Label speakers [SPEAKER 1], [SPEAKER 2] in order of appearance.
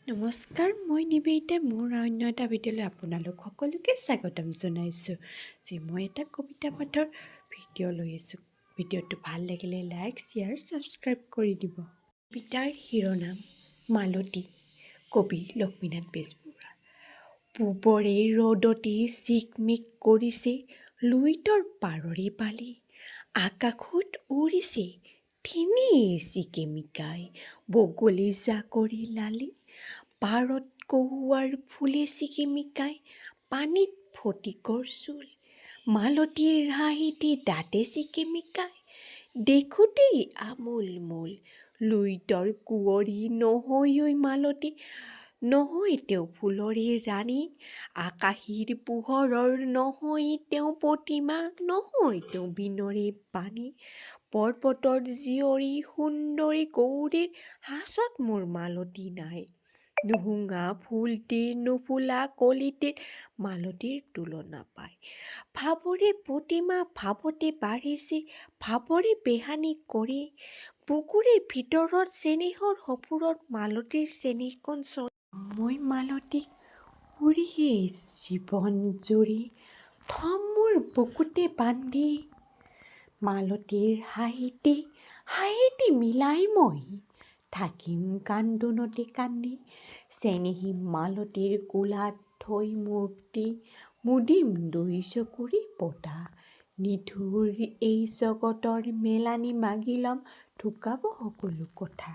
[SPEAKER 1] নমস্কাৰ, মই নিবেদিতা। মোৰ অন্য এটা ভিডিঅ'লৈ আপোনালোক সকলোকে স্বাগতম জনাইছোঁ। মই এটা কবিতা পাঠৰ ভিডিঅ' লৈ আছোঁ। ভিডিঅ'টো ভাল লাগিলে লাইক, শ্বেয়াৰ, ছাবস্ক্ৰাইব কৰি দিব। কবিতাৰ শিৰোনাম মালতী, কবি লক্ষ্মীনাথ বেজবৰুৱা। পূবৰে ৰ'দতে চিকমিক কৰিছে লুইতৰ পাৰৰে বালি, আকাশত উৰিছে ঠিনেই চিকিমিকাই বগলী জাকৰি লালি, পাৰত কহুৱাৰ ফুলে চিকিমিকাই পানীত ফটিকৰ চুল, মালতীৰ হাঁহিতে দাঁতে চিকিমিকাই দেখোঁতেই আমোল মোল, লুইতৰ কুঁৱৰী নহয় ঐ মালতী, নহয় তেওঁ ফুলৰে ৰাণী, আকাশীৰ পোহৰৰ নহয় তেওঁ প্ৰতিমা, নহয় তেওঁ বিনৰে বাণী, পৰ্বতৰ জীয়ৰী সুন্দৰী গৌৰীৰ সাঁচত মোৰ মালতী নাই, নুশুঙা ফুলটিৰ নুফুলা কলিটিৰ মালতীৰ তুলনা পায়, ভাৱৰে প্ৰতিমা ভাৱতে বাঢ়িছে ভাৱৰে বেহানি কৰে, বুকুৰে ভিতৰত চেনেহৰ সপুৰত মালতীৰ চেনেহকণ চৰে। মই মালতীক উৰিয়ে জীৱন জুৰি থম মোৰ বুকুতে বান্ধি, মালতীৰ হাঁহিতে মিলাই মই থাকিম কান্দোনতে কান্দি, চেনেহী মালতীৰ কোলাত থৈ মূৰ্তি মুদিম দুই চকুৰে পতা, নিঠুৰ এই জগতৰ মেলানি মাগি ল'ম ঢুকাব সকলো কথা।